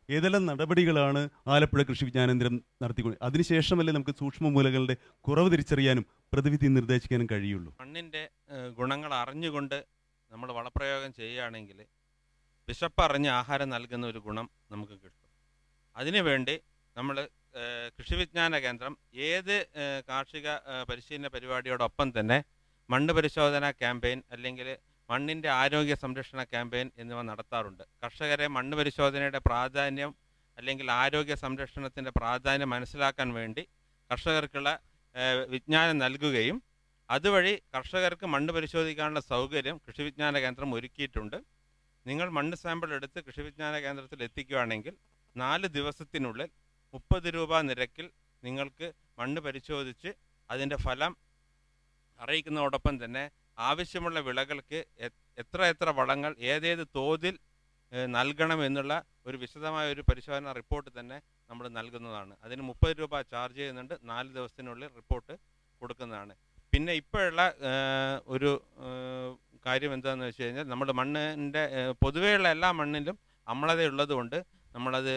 ഏതെല്ലാം നടപടികളാണ് ആലപ്പുഴ കൃഷി വിജ്ഞാനേന്ദ്രം നടത്തിക്കൊണ്ട് അതിനുശേഷമല്ലേ നമുക്ക് സൂക്ഷ്മ മൂലകളുടെ കുറവ് തിരിച്ചറിയാനും പ്രതിവിധി നിർദ്ദേശിക്കാനും കഴിയുള്ളൂ. മണ്ണിൻ്റെ ഗുണങ്ങൾ അറിഞ്ഞുകൊണ്ട് നമ്മൾ വളപ്രയോഗം ചെയ്യുകയാണെങ്കിൽ വിശപ്പറിഞ്ഞ് ആഹാരം നൽകുന്ന ഒരു ഗുണം നമുക്ക് കിട്ടും. അതിനുവേണ്ടി നമ്മൾ കൃഷി വിജ്ഞാന കേന്ദ്രം ഏത് കാർഷിക പരിശീലന പരിപാടിയോടൊപ്പം തന്നെ മണ്ണ് പരിശോധന ക്യാമ്പയിൻ അല്ലെങ്കിൽ മണ്ണിൻ്റെ ആരോഗ്യ സംരക്ഷണ ക്യാമ്പയിൻ എന്നിവ നടത്താറുണ്ട്. കർഷകരെ മണ്ണ് പരിശോധനയുടെ പ്രാധാന്യം അല്ലെങ്കിൽ ആരോഗ്യ സംരക്ഷണത്തിൻ്റെ പ്രാധാന്യം മനസ്സിലാക്കാൻ വേണ്ടി കർഷകർക്കുള്ള വിജ്ഞാനം നൽകുകയും അതുവഴി കർഷകർക്ക് മണ്ണ് പരിശോധിക്കാനുള്ള സൗകര്യം കൃഷി വിജ്ഞാന കേന്ദ്രം ഒരുക്കിയിട്ടുണ്ട്. നിങ്ങൾ മണ്ണ് സാമ്പിൾ എടുത്ത് കൃഷി വിജ്ഞാന കേന്ദ്രത്തിൽ എത്തിക്കുകയാണെങ്കിൽ 4 ദിവസത്തിനുള്ളിൽ 30 രൂപ നിരക്കിൽ നിങ്ങൾക്ക് മണ്ണ് പരിശോധിച്ച് അതിൻ്റെ ഫലം അറിയിക്കുന്നതോടൊപ്പം തന്നെ ആവശ്യമുള്ള വിളകൾക്ക് എത്ര വളങ്ങൾ ഏതേത് തോതിൽ നൽകണം എന്നുള്ള ഒരു വിശദമായ ഒരു പരിശോധന റിപ്പോർട്ട് തന്നെ നമ്മൾ നൽകുന്നതാണ്. അതിന് 30 രൂപ ചാർജ് ചെയ്യുന്നുണ്ട്. 4 ദിവസത്തിനുള്ളിൽ റിപ്പോർട്ട് കൊടുക്കുന്നതാണ്. പിന്നെ ഇപ്പോഴുള്ള ഒരു കാര്യം എന്താണെന്ന് വെച്ച് കഴിഞ്ഞാൽ നമ്മുടെ മണ്ണിൻ്റെ പൊതുവെയുള്ള എല്ലാ മണ്ണിലും അമ്ലത ഉള്ളതുകൊണ്ട് നമ്മളത്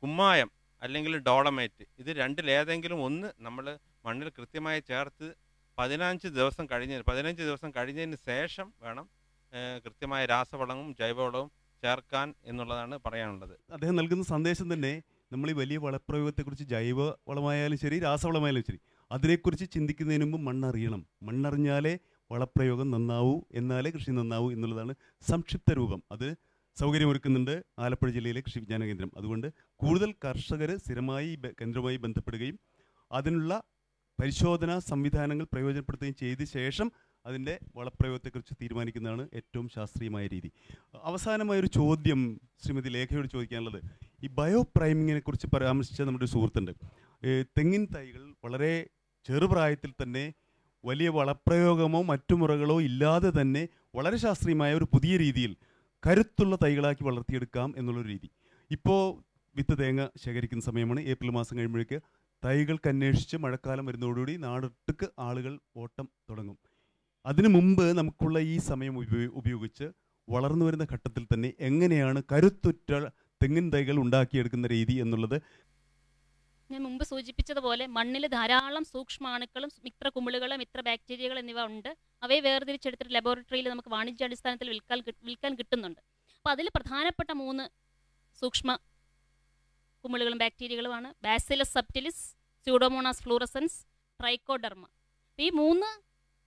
കുമ്മായം അല്ലെങ്കിൽ ഡോളമൈറ്റ് ഇത് രണ്ടിലേതെങ്കിലും ഒന്ന് നമ്മൾ മണ്ണിൽ കൃത്യമായി ചേർത്ത് 15 ദിവസം കഴിഞ്ഞതിന് ശേഷം വേണം കൃത്യമായ രാസവളവും ജൈവവളവും ചേർക്കാൻ എന്നുള്ളതാണ് പറയാനുള്ളത്. അദ്ദേഹം നൽകുന്ന സന്ദേശം തന്നെ നമ്മൾ ഈ വലിയ വളപ്രയോഗത്തെക്കുറിച്ച് ജൈവ വളമായാലും ശരി രാസവളമായാലും ശരി അതിനെക്കുറിച്ച് ചിന്തിക്കുന്നതിന് മുമ്പ് മണ്ണറിയണം. മണ്ണറിഞ്ഞാലേ വളപ്രയോഗം നന്നാവൂ, എന്നാലേ കൃഷി നന്നാവൂ എന്നുള്ളതാണ് സംക്ഷിപ്ത രൂപം. അത് സൗകര്യമൊരുക്കുന്നുണ്ട് ആലപ്പുഴ ജില്ലയിലെ കൃഷി വിജ്ഞാന കേന്ദ്രം. അതുകൊണ്ട് കൂടുതൽ കർഷകർ സ്ഥിരമായി കേന്ദ്രവുമായി ബന്ധപ്പെടുകയും അതിനുള്ള പരിശോധനാ സംവിധാനങ്ങൾ പ്രയോജനപ്പെടുത്തുകയും ചെയ്ത ശേഷം അതിൻ്റെ വളപ്രയോഗത്തെക്കുറിച്ച് തീരുമാനിക്കുന്നതാണ് ഏറ്റവും ശാസ്ത്രീയമായ രീതി. അവസാനമായൊരു ചോദ്യം ശ്രീമതി ലേഖയോട് ചോദിക്കാനുള്ളത്, ഈ ബയോപ്രൈമിങ്ങിനെ കുറിച്ച് പരാമർശിച്ച നമ്മുടെ ഒരു സുഹൃത്തുണ്ട്. തെങ്ങിൻ തൈകൾ വളരെ ചെറുപ്രായത്തിൽ തന്നെ വലിയ വളപ്രയോഗമോ മറ്റു മുറകളോ ഇല്ലാതെ തന്നെ വളരെ ശാസ്ത്രീയമായ ഒരു പുതിയ രീതിയിൽ കരുത്തുള്ള തൈകളാക്കി വളർത്തിയെടുക്കാം എന്നുള്ളൊരു രീതി. ഇപ്പോൾ വിത്ത് തേങ്ങ ശേഖരിക്കുന്ന സമയമാണ്. ഏപ്രിൽ മാസം കഴിയുമ്പോഴേക്ക് തൈകൾക്ക് അന്വേഷിച്ച് മഴക്കാലം വരുന്നതോടുകൂടി നാടൊട്ടുക്ക് ആളുകൾ ഓട്ടം തുടങ്ങും. അതിനു മുമ്പ് നമുക്കുള്ള ഈ സമയം ഉപയോഗിച്ച് വളർന്നു വരുന്ന ഘട്ടത്തിൽ തന്നെ എങ്ങനെയാണ് കരുത്തുറ്റ തെങ്ങിൻ തൈകൾ ഉണ്ടാക്കിയെടുക്കുന്ന രീതി എന്നുള്ളത് ഞാൻ മുമ്പ് സൂചിപ്പിച്ചതുപോലെ മണ്ണിൽ ധാരാളം സൂക്ഷ്മാണുക്കളും മിത്രകുമിളുകളും മിത്ര ബാക്ടീരിയകൾ എന്നിവ ഉണ്ട്. അവയെ വേർതിരിച്ചെടുത്തിട്ട് ലബോറട്ടറിയിൽ നമുക്ക് വാണിജ്യാടിസ്ഥാനത്തിൽ വിൽക്കാൻ കിട്ടുന്നുണ്ട്. അപ്പോൾ അതിൽ പ്രധാനപ്പെട്ട 3 സൂക്ഷ്മ കുമിളുകളും ബാക്ടീരിയകളുമാണ് Bacillus subtilis, Pseudomonas fluorescens, Trichoderma. ഈ 3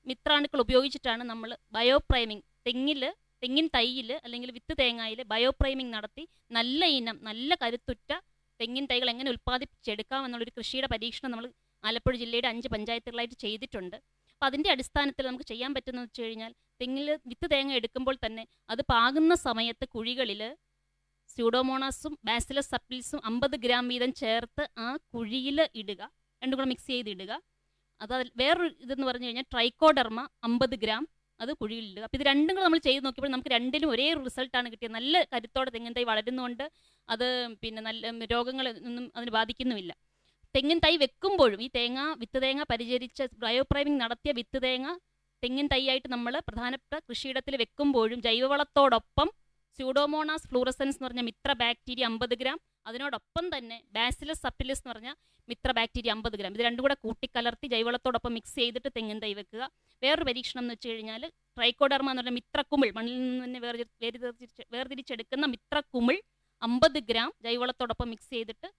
മിത്രാണുക്കൾ ഉപയോഗിച്ചിട്ടാണ് നമ്മൾ ബയോപ്രൈമിംഗ് തെങ്ങിൻ തൈയിൽ അല്ലെങ്കിൽ വിത്ത് തേങ്ങയിൽ ബയോപ്രൈമിംഗ് നടത്തി നല്ല ഇനം നല്ല കരുത്തുറ്റ തെങ്ങിൻ തൈകൾ എങ്ങനെ ഉൽപ്പാദിപ്പിച്ചെടുക്കാം എന്നുള്ളൊരു കൃഷിയുടെ പരീക്ഷണം നമ്മൾ ആലപ്പുഴ ജില്ലയുടെ 5 പഞ്ചായത്തുകളായിട്ട് ചെയ്തിട്ടുണ്ട്. അപ്പോൾ അതിൻ്റെ അടിസ്ഥാനത്തിൽ നമുക്ക് ചെയ്യാൻ പറ്റുന്നത് വെച്ച് കഴിഞ്ഞാൽ വിത്ത് തേങ്ങ എടുക്കുമ്പോൾ തന്നെ അത് പാകുന്ന സമയത്ത് കുഴികളിൽ സ്യൂഡോമോണാസും ബാസിലസ് സബ്റ്റിലിസും 50 ഗ്രാം വീതം ചേർത്ത് ആ കുഴിയിൽ ഇടുക, രണ്ടും കൂടെ മിക്സ് ചെയ്ത് ഇടുക. അത് വേറൊരു ഇതെന്ന് പറഞ്ഞു കഴിഞ്ഞാൽ ട്രൈക്കോഡെർമ 50 ഗ്രാം അത് കുഴിയിലിടുക. അപ്പോൾ ഇത് രണ്ടും കൂടെ നമ്മൾ ചെയ്ത് നോക്കിയപ്പോൾ നമുക്ക് രണ്ടിലും ഒരേ റിസൾട്ടാണ് കിട്ടിയത്. നല്ല കരുത്തോടെ തെങ്ങിൻ തൈ വളരുന്നതുകൊണ്ട് അത് പിന്നെ നല്ല രോഗങ്ങളൊന്നും അതിന് ബാധിക്കുന്നുമില്ല. തെങ്ങിൻ തൈ വെക്കുമ്പോഴും ഈ വിത്ത് തേങ്ങ പരിചരിച്ച ബയോപ്രൈമിംഗ് നടത്തിയ വിത്ത് തേങ്ങ തെങ്ങിൻ തൈയായിട്ട് നമ്മൾ പ്രധാനപ്പെട്ട കൃഷിയിടത്തിൽ വെക്കുമ്പോഴും ജൈവവളത്തോടൊപ്പം സ്യൂഡോമോണാസ് ഫ്ലൂറസൻസ് എന്ന് പറഞ്ഞ മിത്ര ബാക്ടീരിയ 50 ഗ്രാം, അതിനോടൊപ്പം തന്നെ ബാസിലസ് സപ്പിലിസ് എന്ന് പറഞ്ഞ മിത്ര ബാക്ടീരിയ 50 ഗ്രാം, ഇത് രണ്ടും കൂടെ കൂട്ടിക്കലർത്തി ജൈവവളത്തോടൊപ്പം മിക്സ് ചെയ്തിട്ട് തെങ്ങിൻ തൈ വെക്കുക. വേറൊരു പരീക്ഷണം എന്ന് വെച്ച് കഴിഞ്ഞാൽ ട്രൈക്കോഡർമ എന്ന് പറഞ്ഞ മിത്രക്കുമിൾ, മണ്ണിൽ നിന്ന് തന്നെ വേർതിരിച്ചെടുക്കുന്ന മിത്രക്കുമിൾ 50 ഗ്രാം ജൈവവളത്തോടൊപ്പം മിക്സ് ചെയ്തിട്ട്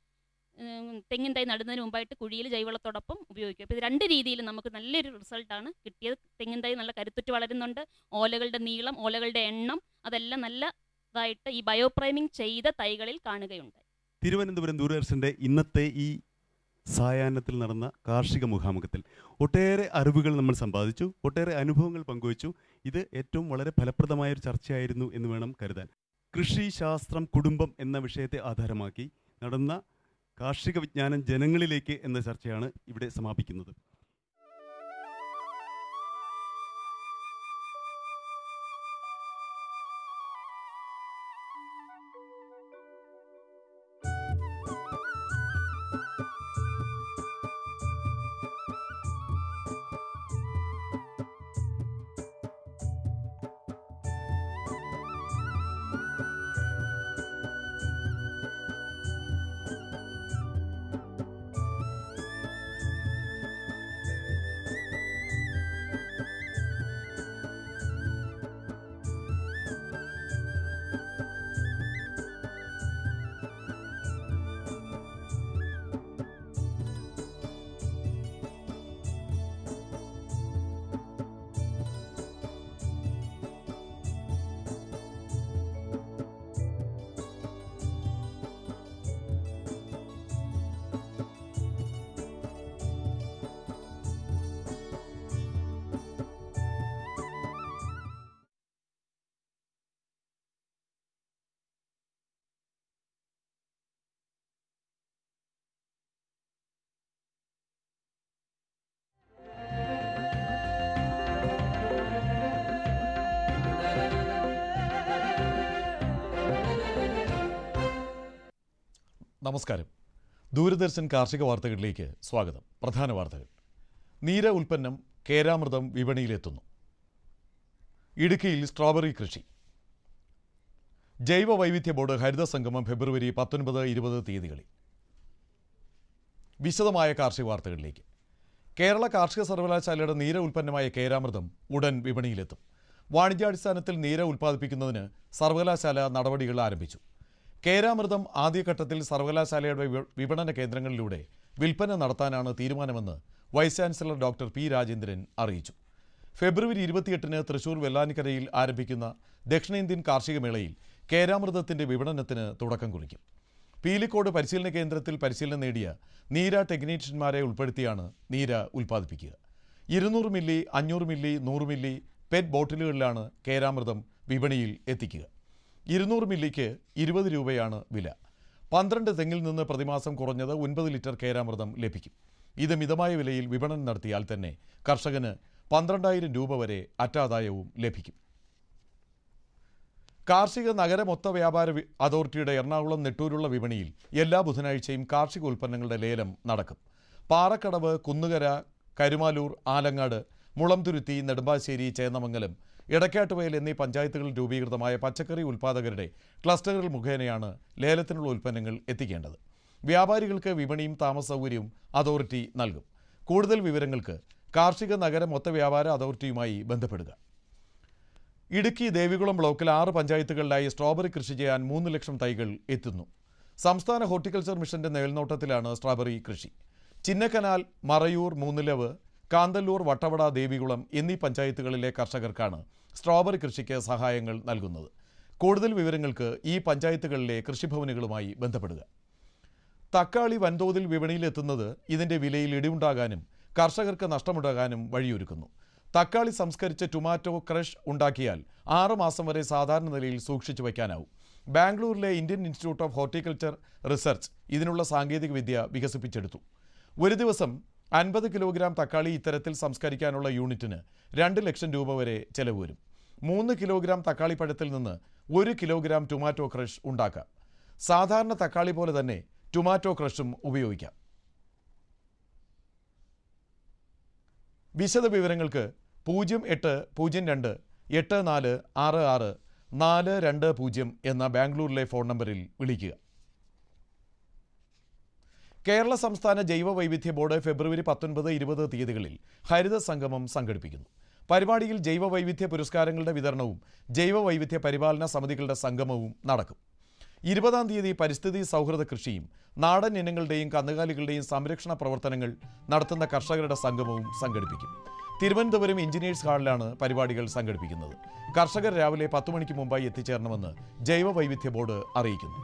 തെങ്ങിൻ തൈ നടുന്നതിന് മുമ്പായിട്ട് കുഴിയിൽ ജൈവവളത്തോടൊപ്പം ഉപയോഗിക്കും. അപ്പോൾ ഇത് 2 രീതിയിൽ നമുക്ക് നല്ലൊരു റിസൾട്ടാണ് കിട്ടിയത്. തെങ്ങിൻ തൈ നല്ല കരുത്തുറ്റ് വളരുന്നുണ്ട്, ഓലകളുടെ നീളം, ഓലകളുടെ എണ്ണം അതെല്ലാം നല്ലതായിട്ട് ഈ ബയോപ്രൈമിംഗ് ചെയ്ത തൈകളിൽ കാണുകയുണ്ടായി. തിരുവനന്തപുരം ദൂരദർശൻ്റെ ഇന്നത്തെ ഈ സായാഹ്നത്തിൽ നടന്ന കാർഷിക മുഖാമുഖത്തിൽ ഒട്ടേറെ അറിവുകൾ നമ്മൾ സമ്പാദിച്ചു, ഒട്ടേറെ അനുഭവങ്ങൾ പങ്കുവച്ചു. ഇത് ഏറ്റവും വളരെ ഫലപ്രദമായൊരു ചർച്ചയായിരുന്നു എന്ന് വേണം കരുതാൻ. കൃഷി, ശാസ്ത്രം, കുടുംബം എന്ന വിഷയത്തെ ആധാരമാക്കി നടന്ന കാർഷിക വിജ്ഞാനം ജനങ്ങളിലേക്ക് എന്ന ചർച്ചയാണ് ഇവിടെ സമാപിക്കുന്നത്. നമസ്കാരം. ദൂരദർശൻ കാർഷിക വാർത്തകളിലേക്ക് സ്വാഗതം. പ്രധാന വാർത്തകൾ. നീര ഉൽപ്പന്നം കേരാമൃതം വിപണിയിലെത്തുന്നു. ഇടുക്കിയിൽ സ്ട്രോബെറി കൃഷി. ജൈവ വൈവിധ്യ ബോർഡ് ഹരിത സംഗമം ഫെബ്രുവരി 19-20 തീയതികളിൽ. വിശദമായ കാർഷിക വാർത്തകളിലേക്ക്. കേരള കാർഷിക സർവകലാശാലയുടെ നീര ഉൽപ്പന്നമായ കേരാമൃതം ഉടൻ വിപണിയിലെത്തും. വാണിജ്യാടിസ്ഥാനത്തിൽ നീര ഉൽപ്പാദിപ്പിക്കുന്നതിന് സർവകലാശാല നടപടികൾ ആരംഭിച്ചു. കേരാമൃതം ആദ്യഘട്ടത്തിൽ സർവകലാശാലയുടെ വിപണന കേന്ദ്രങ്ങളിലൂടെ വിൽപ്പന നടത്താനാണ് തീരുമാനമെന്ന് vice chancellor doctor P Rajendran അറിയിച്ചു. ഫെബ്രുവരി 28-ന് തൃശൂർ വെള്ളാനിക്കരയിൽ ആരംഭിക്കുന്ന ദക്ഷിണേന്ത്യൻ കാർഷിക മേളയിൽ കേരാമൃതത്തിന്റെ വിപണനത്തിന് തുടക്കം കുറിക്കും. പീലിക്കോട് പരിശീലന കേന്ദ്രത്തിൽ പരിശീലനം നേടിയ നീര ടെക്നീഷ്യന്മാരെ ഉൾപ്പെടുത്തിയാണ് നീര ഉൽപ്പാദിപ്പിക്കുക. 200 milli, 500 milli, 100 milli pet ബോട്ടിലുകളിലാണ് Keramritham വിപണിയിൽ എത്തിക്കുക. 200 മില്ലിക്ക് 20 രൂപയാണ് വില. 12 തെങ്ങിൽ നിന്ന് പ്രതിമാസം കുറഞ്ഞത് 9 ലിറ്റർ കേരാമൃതം ലഭിക്കും. ഇത് മിതമായ വിലയിൽ വിപണനം നടത്തിയാൽ തന്നെ കർഷകന് 12,000 രൂപ വരെ അറ്റാദായവും ലഭിക്കും. കാർഷിക നഗര മൊത്ത വ്യാപാര അതോറിറ്റിയുടെ എറണാകുളം നെട്ടൂരുള്ള വിപണിയിൽ എല്ലാ ബുധനാഴ്ചയും കാർഷിക ഉൽപ്പന്നങ്ങളുടെ ലേലം നടക്കും. പാറക്കടവ്, കുന്നുകര, കരുമാലൂർ, ആലങ്ങാട്, മുളംതുരുത്തി, നെടുമ്പാശ്ശേരി, ചേന്നമംഗലം, ഇടക്കാട്ടുവയൽ എന്നീ പഞ്ചായത്തുകളിൽ രൂപീകൃതമായ പച്ചക്കറി ഉൽപ്പാദകരുടെ ക്ലസ്റ്ററുകൾ മുഖേനയാണ് ലേലത്തിനുള്ള ഉൽപ്പന്നങ്ങൾ എത്തിക്കേണ്ടത്. വ്യാപാരികൾക്ക് വിപണിയും താമസ സൗകര്യവും അതോറിറ്റി നൽകും. കൂടുതൽ വിവരങ്ങൾക്ക് കാർഷിക നഗര മൊത്ത വ്യാപാര അതോറിറ്റിയുമായി ബന്ധപ്പെടുക. ഇടുക്കി ദേവികുളം ബ്ലോക്കിൽ 6 പഞ്ചായത്തുകളിലായി സ്ട്രോബെറി കൃഷി ചെയ്യാൻ 3 ലക്ഷം തൈകൾ എത്തുന്നു. സംസ്ഥാന ഹോർട്ടിക്കൾച്ചർ മിഷന്റെ മേൽനോട്ടത്തിലാണ് സ്ട്രോബെറി കൃഷി. ചിന്നക്കനാൽ, മറയൂർ, മൂന്നിലവ്, കാന്തല്ലൂർ, വട്ടവട, ദേവികുളം എന്നീ പഞ്ചായത്തുകളിലെ കർഷകർക്കാണ് സ്ട്രോബെറി കൃഷിക്ക് സഹായങ്ങൾ നൽകുന്നത്. കൂടുതൽ വിവരങ്ങൾക്ക് ഈ പഞ്ചായത്തുകളിലെ കൃഷിഭവനുകളുമായി ബന്ധപ്പെടുക. തക്കാളി വൻതോതിൽ വിപണിയിലെത്തുന്നത് ഇതിൻ്റെ വിലയിൽ ഇടിവുണ്ടാകാനും കർഷകർക്ക് നഷ്ടമുണ്ടാകാനും വഴിയൊരുക്കുന്നു. തക്കാളി സംസ്കരിച്ച് ടൊമാറ്റോ ക്രഷ് ഉണ്ടാക്കിയാൽ 6 മാസം വരെ സാധാരണ നിലയിൽ സൂക്ഷിച്ചു വയ്ക്കാനാവും. ബാംഗ്ലൂരിലെ Indian institute of horticulture research ഇതിനുള്ള സാങ്കേതിക വിദ്യ വികസിപ്പിച്ചെടുത്തു. ഒരു ദിവസം 50 കിലോഗ്രാം തക്കാളി ഇത്തരത്തിൽ സംസ്കരിക്കാനുള്ള യൂണിറ്റിന് 2 ലക്ഷം രൂപ വരെ ചെലവ് വരും. 3 കിലോഗ്രാം തക്കാളി പഴത്തിൽ നിന്ന് 1 കിലോഗ്രാം ടൊമാറ്റോ ക്രഷ് ഉണ്ടാക്കാം. സാധാരണ തക്കാളി പോലെ തന്നെ ടൊമാറ്റോ ക്രഷും ഉപയോഗിക്കാം. വിശദ വിവരങ്ങൾക്ക് 080284664220 എന്ന ബാംഗ്ലൂരിലെ ഫോൺ നമ്പറിൽ വിളിക്കുക. കേരള സംസ്ഥാന ജൈവ വൈവിധ്യ ബോർഡ് ഫെബ്രുവരി 19, 20 തീയതികളിൽ ഹരിത സംഗമം സംഘടിപ്പിക്കുന്നു. പരിപാടിയിൽ ജൈവ വൈവിധ്യ പുരസ്കാരങ്ങളുടെ വിതരണവും ജൈവ വൈവിധ്യ പരിപാലന സമിതികളുടെ സംഗമവും നടക്കും. 20-ാം തീയതി പരിസ്ഥിതി സൗഹൃദ കൃഷിയും നാടൻ ഇനങ്ങളുടെയും കന്നുകാലികളുടെയും സംരക്ഷണ പ്രവർത്തനങ്ങൾ നടത്തുന്ന കർഷകരുടെ സംഗമവും സംഘടിപ്പിക്കും. തിരുവനന്തപുരം എഞ്ചിനീയേഴ്സ് ഹാളിലാണ് പരിപാടികൾ സംഘടിപ്പിക്കുന്നത്. കർഷകർ രാവിലെ 10 മണിക്ക് മുമ്പായി എത്തിച്ചേരണമെന്ന് ജൈവ വൈവിധ്യ ബോർഡ് അറിയിക്കുന്നു.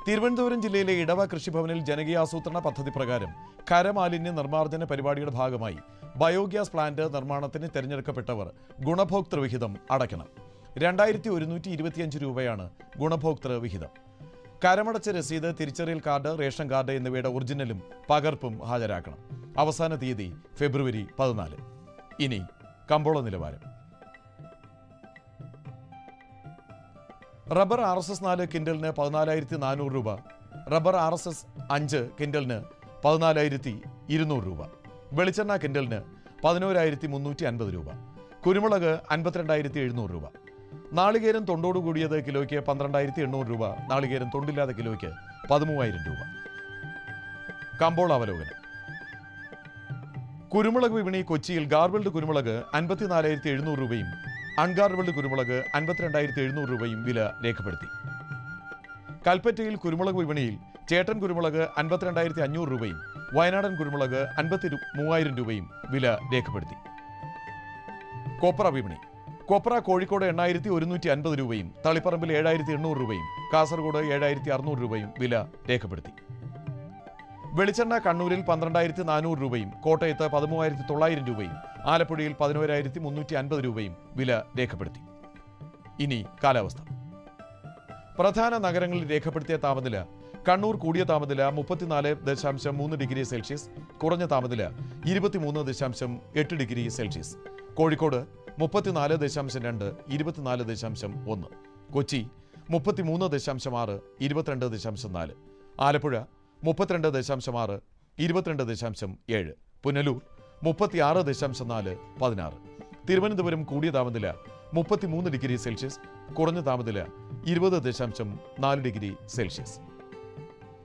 തിരുവനന്തപുരം ജില്ലയിലെ ഇടവ കൃഷിഭവനിൽ ജനകീയാസൂത്രണ പദ്ധതി പ്രകാരം ഖരമാലിന്യ നിർമ്മാർജ്ജന പരിപാടിയുടെ ഭാഗമായി ബയോഗ്യാസ് പ്ലാന്റ് നിർമ്മാണത്തിന് തിരഞ്ഞെടുക്കപ്പെട്ടവർ ഗുണഭോക്തൃ വിഹിതം അടയ്ക്കണം. 2125 രൂപയാണ് ഗുണഭോക്തൃ വിഹിതം. കരമടച്ച രസീത്, തിരിച്ചറിയൽ കാർഡ്, റേഷൻ കാർഡ് എന്നിവയുടെ ഒറിജിനലും പകർപ്പും ഹാജരാക്കണം. അവസാന തീയതി ഫെബ്രുവരി 14. ഇനി കമ്പോള നിലവാരം. റബ്ബർ RSS 4 കിൻഡലിന് 14,400 രൂപ, റബ്ബർ RSS 5 കിൻഡലിന് 14,200 രൂപ, വെളിച്ചെണ്ണ കിൻഡലിന് 11,350 രൂപ, കുരുമുളക് 52,700 രൂപ, നാളികേരം തൊണ്ടോട് കൂടിയത് കിലോയ്ക്ക് 12,800 രൂപ, നാളികേരം തൊണ്ടില്ലാത്ത കിലോയ്ക്ക് 13,000 രൂപ. കമ്പോള അവലോകനം. കുരുമുളക് വിപണി. കൊച്ചിയിൽ ഗാർബിൾഡ് കുരുമുളക് 54,700 രൂപയും അൺഗാർബിൾഡ് കുരുമുളക് 52,700 രൂപയും വില രേഖപ്പെടുത്തി. കൽപ്പറ്റയിൽ കുരുമുളക് വിപണിയിൽ ചേട്ടൻ കുരുമുളക് 52,500 രൂപയും വയനാടൻ കുരുമുളക് 53,000 രൂപയും വില രേഖപ്പെടുത്തി. കൊപ്ര വിപണി. കൊപ്ര കോഴിക്കോട് 8,150 രൂപയും തളിപ്പറമ്പിൽ 7,800 രൂപയും കാസർഗോഡ് 7,600 രൂപയും വില രേഖപ്പെടുത്തി. വെളിച്ചെണ്ണ കണ്ണൂരിൽ 12,400 രൂപയും കോട്ടയത്ത് 13,900 രൂപയും ആലപ്പുഴയിൽ 11,350 രൂപയും വില രേഖപ്പെടുത്തി. ഇനി കാലാവസ്ഥ. പ്രധാന നഗരങ്ങളിൽ രേഖപ്പെടുത്തിയ താപനില. കണ്ണൂർ കൂടിയ താപനില 34.3 ഡിഗ്രി സെൽഷ്യസ്, കുറഞ്ഞ താപനില 23.8 ഡിഗ്രി സെൽഷ്യസ്. കോഴിക്കോട് 34.2, 24.1. കൊച്ചി 33.6, 22.4. ആലപ്പുഴ 32.6, 22.7. പുനലൂർ 36.4, 16. തിരുവനന്തപുരം കൂടിയ താപനില 33 ഡിഗ്രി സെൽഷ്യസ്, കുറഞ്ഞ താപനില 20.4 ഡിഗ്രി സെൽഷ്യസ്.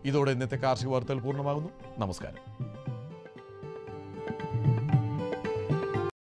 ഇതോടെ ഇന്നത്തെ കാർഷിക വാർത്തകൾ പൂർണ്ണമാകുന്നു. നമസ്കാരം.